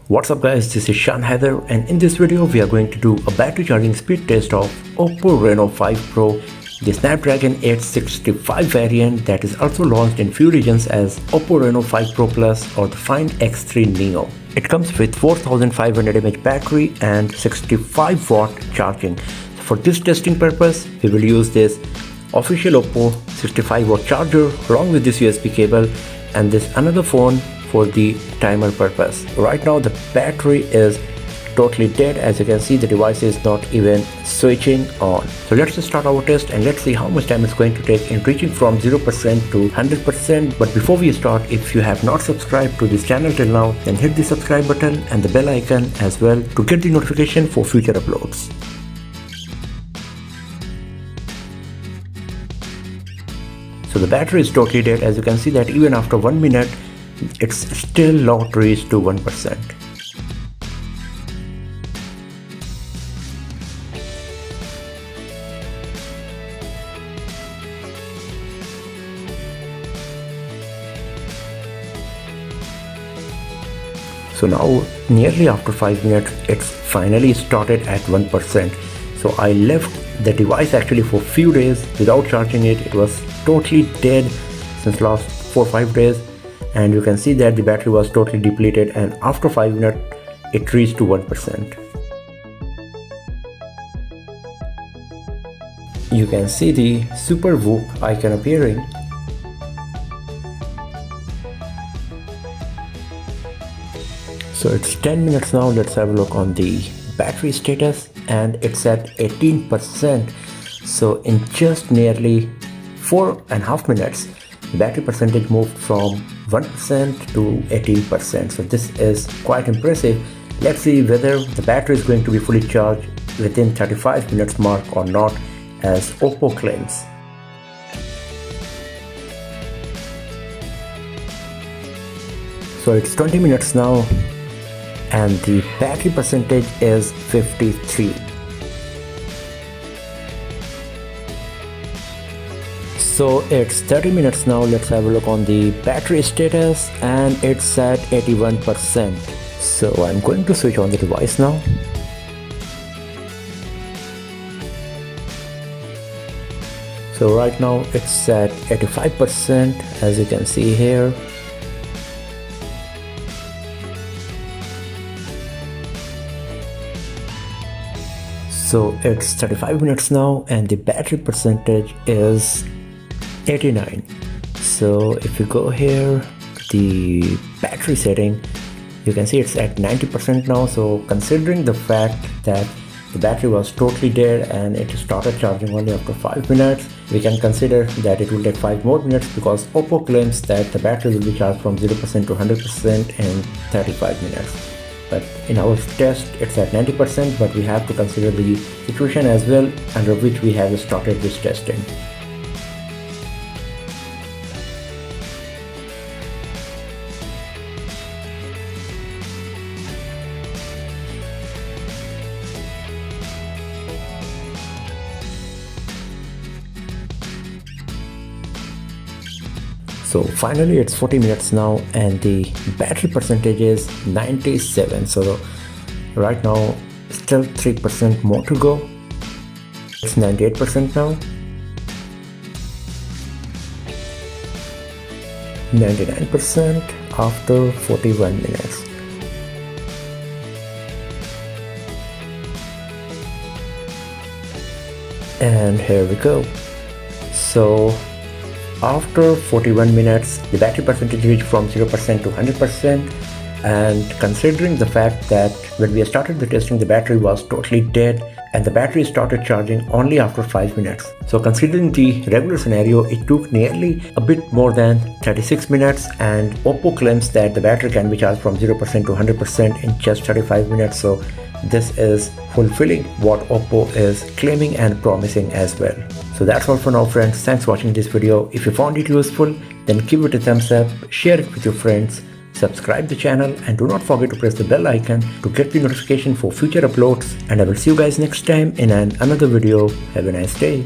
What's up guys, this is Shan Heather, and in this video we are going to do a battery charging speed test of OPPO Reno 5 Pro, the Snapdragon 865 variant that is also launched in few regions as OPPO Reno 5 Pro Plus or the Find X3 Neo. It comes with 4500 mAh battery and 65 watt charging. For this testing purpose, we will use this official OPPO 65 watt charger along with this USB cable and this another phone for the timer purpose. Right now the battery is totally dead. As you can see, the device is not even switching on. So let's just start our test and let's see how much time it's going to take in reaching from 0% to 100%. But before we start, if you have not subscribed to this channel till now, then hit the subscribe button and the bell icon as well to get the notification for future uploads. So the battery is totally dead. As you can see that even after 1 minute, it's still not reached to 1%. So now nearly after 5 minutes, it's finally started at 1%. So I left the device actually for few days without charging it. It was totally dead since last 4-5 days. And you can see that the battery was totally depleted, and after 5 minutes it reached to 1%. You can see the SuperVOOC icon appearing. So it's 10 minutes now. Let's have a look on the battery status and it's at 18%. So in just nearly 4.5 minutes, the battery percentage moved from 1% to 18%. So this is quite impressive. Let's see whether the battery is going to be fully charged within 35 minutes mark or not, as OPPO claims. So it's 20 minutes now and the battery percentage is 53. So it's 30 minutes now. Let's have a look on the battery status and it's at 81%. So I'm going to switch on the device now. So right now it's at 85%, as you can see here. So it's 35 minutes now and the battery percentage is 89. So if you go here, the battery setting, you can see it's at 90% now. So considering the fact that the battery was totally dead and it started charging only after 5 minutes, we can consider that it will take 5 more minutes, because OPPO claims that the battery will be charged from 0% to 100% in 35 minutes. But in our test it's at 90%, but we have to consider the situation as well under which we have started this testing. So finally it's 40 minutes now and the battery percentage is 97. So right now still 3% more to go. It's 98% now. 99% after 41 minutes. And here we go. So after 41 minutes, the battery percentage reached from 0% to 100%, and considering the fact that when we started the testing, the battery was totally dead and the battery started charging only after 5 minutes. So considering the regular scenario, it took nearly a bit more than 36 minutes, and OPPO claims that the battery can be charged from 0% to 100% in just 35 minutes. So this is fulfilling what OPPO is claiming and promising as well. So that's all for now friends. Thanks for watching this video. If you found it useful, then give it a thumbs up, share it with your friends, subscribe the channel, and do not forget to press the bell icon to get the notification for future uploads. And I will see you guys next time in another video. Have a nice day.